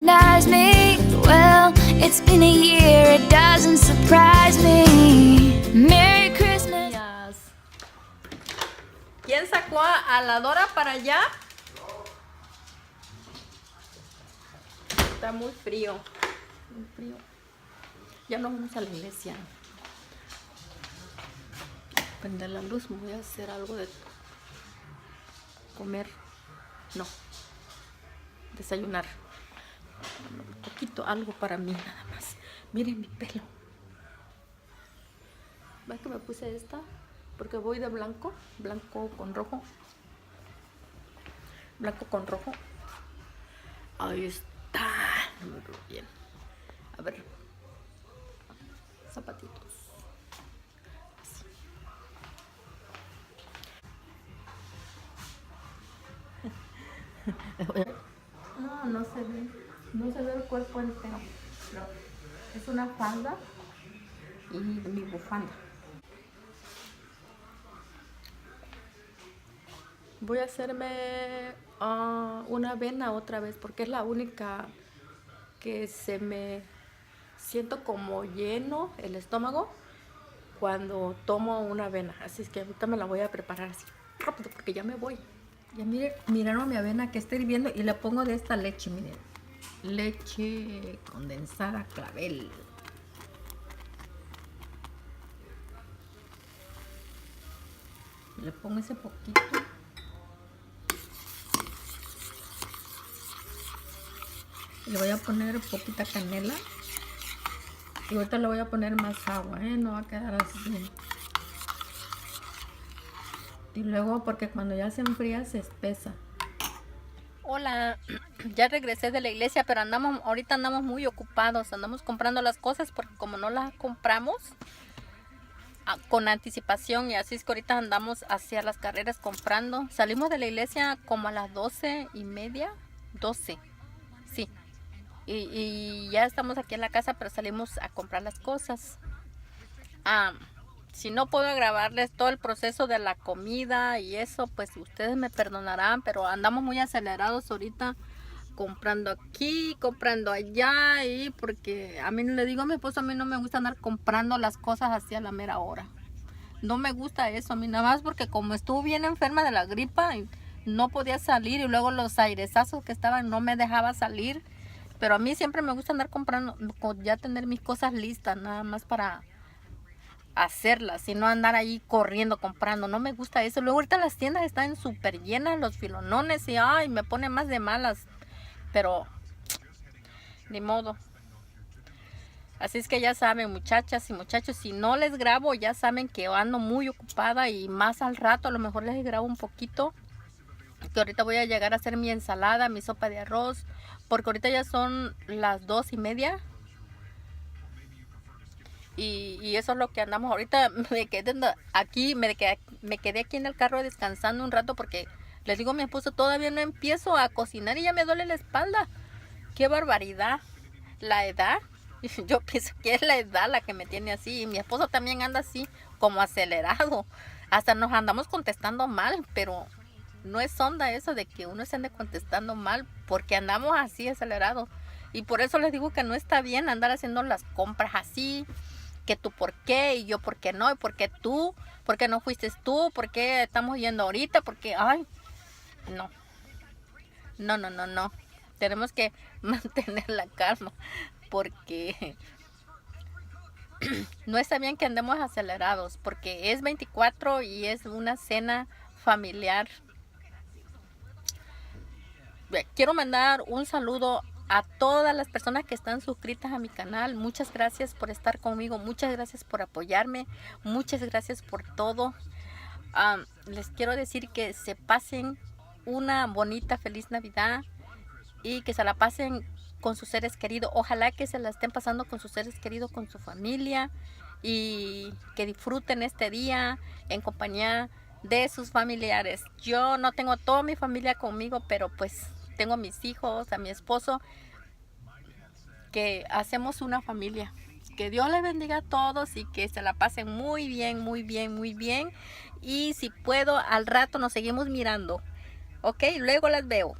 Recognize me, well, it's been a year, it doesn't surprise me. Merry Christmas. ¿Quién sacó a la Dora para allá? Está muy frío. Muy frío. Ya nos vamos a la iglesia. Prender la luz, me voy a hacer algo de comer. No. Desayunar. Un poquito, algo para mí nada más. Miren mi pelo. ¿Ven que me puse esta? Porque voy de blanco. Blanco con rojo. Blanco con rojo. Ahí está. No me veo bien. A ver. Zapatitos. Así. No se ve. No se ve el cuerpo entero. No. Es una falda y mi bufanda. Voy a hacerme una avena otra vez porque es la única que se me siento como lleno el estómago cuando tomo una avena. Así es que ahorita me la voy a preparar así rápido porque ya me voy. Ya miraron mi avena que está hirviendo y le pongo de esta leche, miren. Leche condensada clavel. Le pongo ese poquito. Le voy a poner poquita canela. Y ahorita le voy a poner más agua, no va a quedar así. Y luego porque cuando ya se enfría se espesa. Hola, ya regresé de la iglesia, pero ahorita andamos muy ocupados. Andamos comprando las cosas porque como no las compramos con anticipación, y así es que ahorita andamos hacia las carreras comprando. Salimos de la iglesia como a las 12:30, 12, sí. Y ya estamos aquí en la casa, pero salimos a comprar las cosas. Si no puedo grabarles todo el proceso de la comida y eso, pues ustedes me perdonarán, pero andamos muy acelerados ahorita, comprando aquí, comprando allá, y porque a mí le digo a mi esposo, a mí no me gusta andar comprando las cosas así a la mera hora. No me gusta eso, a mí nada más porque como estuve bien enferma de la gripa, y no podía salir, y luego los airesazos que estaban no me dejaba salir. Pero a mí siempre me gusta andar comprando, ya tener mis cosas listas, nada más para hacerlas, y no andar ahí corriendo comprando. No me gusta eso. Luego ahorita las tiendas están súper llenas, los filonones, y ay, me pone más de malas. Pero ni modo. Así es que ya saben, muchachas y muchachos, si no les grabo, ya saben que ando muy ocupada, y más al rato a lo mejor les grabo un poquito. Que ahorita voy a llegar a hacer mi ensalada, mi sopa de arroz, porque ahorita ya son las 2:30. Y eso es lo que andamos ahorita. Me quedé aquí en el carro descansando un rato porque les digo a mi esposo, todavía no empiezo a cocinar y ya me duele la espalda. Qué barbaridad. La edad. Yo pienso que es la edad la que me tiene así. Y mi esposo también anda así, como acelerado. Hasta nos andamos contestando mal, pero no es onda eso de que uno se ande contestando mal, porque andamos así acelerados. Y por eso les digo que no está bien andar haciendo las compras así, que tú por qué, y yo por qué no, y por qué tú, por qué no fuiste tú, por qué estamos yendo ahorita, porque, ay, no. Tenemos que mantener la calma, porque no está bien que andemos acelerados, porque es 24 y es una cena familiar. Quiero mandar un saludo a todas las personas que están suscritas a mi canal. Muchas gracias por estar conmigo, muchas gracias por apoyarme, muchas gracias por todo. Les quiero decir que se pasen una bonita, feliz Navidad, y que se la pasen con sus seres queridos. Ojalá que se la estén pasando con sus seres queridos, con su familia, y que disfruten este día en compañía de sus familiares. Yo no tengo toda mi familia conmigo, pero pues tengo a mis hijos, a mi esposo, que hacemos una familia. Que Dios les bendiga a todos y que se la pasen muy bien, muy bien, muy bien. Y si puedo, al rato nos seguimos mirando. Ok, luego las veo.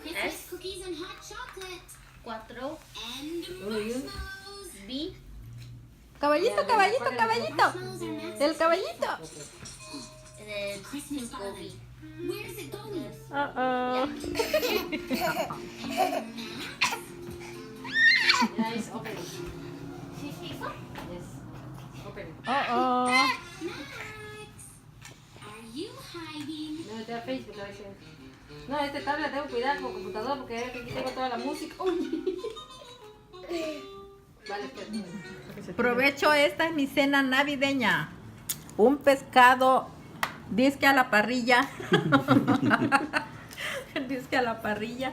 Christmas cookies and hot chocolate. 4. And marshmallows. B. Caballito, caballito, caballito. Marshmallows are Max's El caballito. And then Christmas 5 B. present. Where does it go? Nice, open it. Sí, sí, eso. Yes. Open it. Max, are you hiding? No, te da Facebook, a veces. No, este tablet tengo que cuidar con computador porque aquí tengo toda la música. Uy. Vale, espérate. Provecho, esta es mi cena navideña. Un pescado, disque a la parrilla. Disque a la parrilla.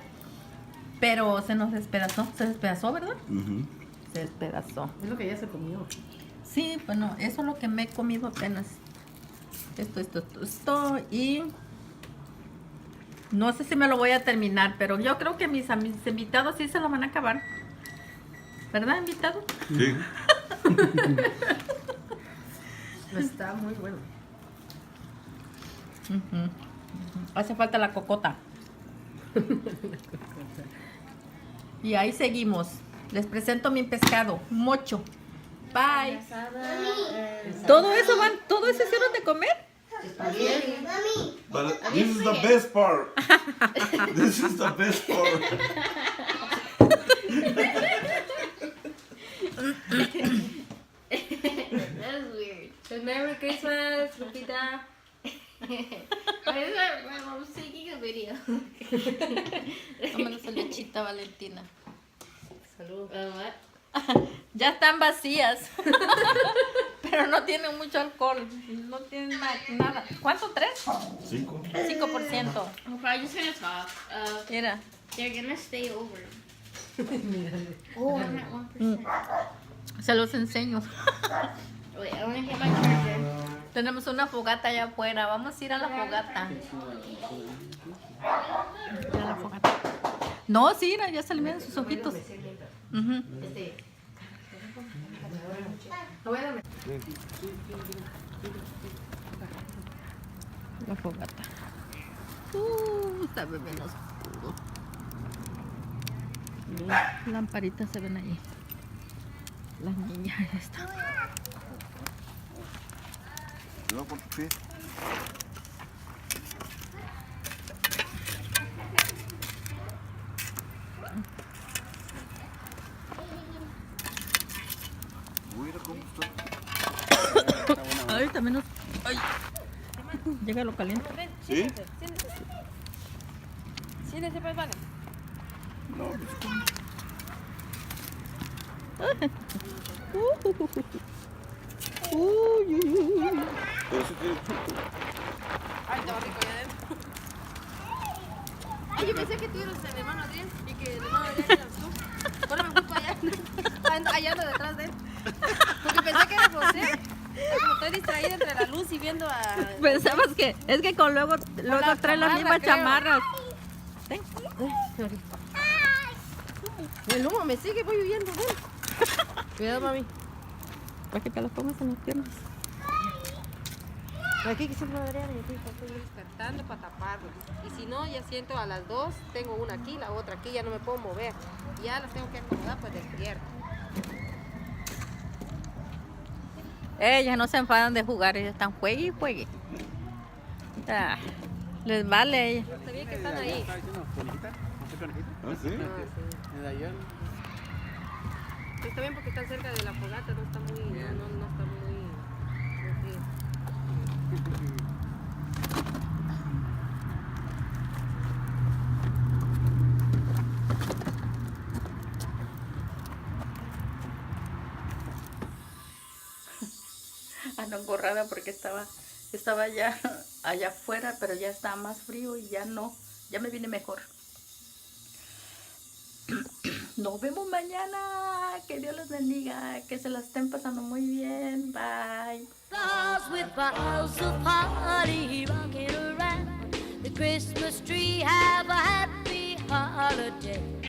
Pero se nos despedazó. Se despedazó, ¿verdad? Se despedazó. Es lo que ya se comió. Sí, bueno, eso es lo que me he comido apenas. Esto. Y no sé si me lo voy a terminar, pero yo creo que mis invitados sí se lo van a acabar. ¿Verdad, invitado? Sí. Está muy bueno. Ujú. Hace falta la cocota. Y ahí seguimos. Les presento mi pescado, mocho. Bye. ¿Todo eso hicieron de comer? But this is the best part. This is the best part. That's weird. Pues Merry Christmas, Lupita. I'm taking a video. Tómale su lechita, Valentina. Salud. What? Ya están vacías. Pero no tienen mucho alcohol. No tienen nada. ¿Cuánto? ¿3? 5. 5%. Okay, I'm just gonna talk. Mira. They're gonna stay over. Oh, I'm at 1%. Se los enseño. Wait, I wanna get my charger. Tenemos una fogata allá afuera. Vamos a ir a la fogata. Ir a la fogata. No, sí, mira, ya se le miran sus ojitos. Ujú. La fogata. Está bebé oscuro. Las lamparitas se ven ahí. Las niñas ahí están. Cuidado con tu pie. Mira cómo está. Ay, también nos... Ay. Llega lo caliente. ¿Sí? Siéntese, pues, vale. No, pues como. Uy, uy, uy. Pero sí tiene. Ay, estaba rico allá adentro. Ay, yo pensé que tú eras el hermano Adrián y que el hermano Adrián eras tú. Ahora me fui para allá. Allá ando detrás de él. Porque pensé que era José. Como estoy distraída entre la luz y viendo a... Pensabas que... Es que con luego la trae las chamarra, mismas creo. chamarras. Ten. El humo me sigue, voy huyendo, ven. Cuidado, mami. Para que te las pongas en las piernas. Aquí que siempre Adrián y aquí estoy despertando para taparlas. Y si no, ya siento a las 2, tengo una aquí, la otra aquí, ya no me puedo mover. Ya las tengo que acomodar, pues despierto. Ellas no se enfadan de jugar, ellas están juegue y juegue. Ah, les vale a ellas. Está bien que están ahí. Ah, sí. Está bien porque están cerca de la fogata, no está muy, no está muy frío. Ando engorrada porque estaba allá afuera, pero ya está más frío y ya no, ya me vine mejor. Nos vemos mañana. Que Dios les bendiga, que se la estén pasando muy bien. Bye. With boughs of holly rocking around the Christmas tree, have a happy holiday.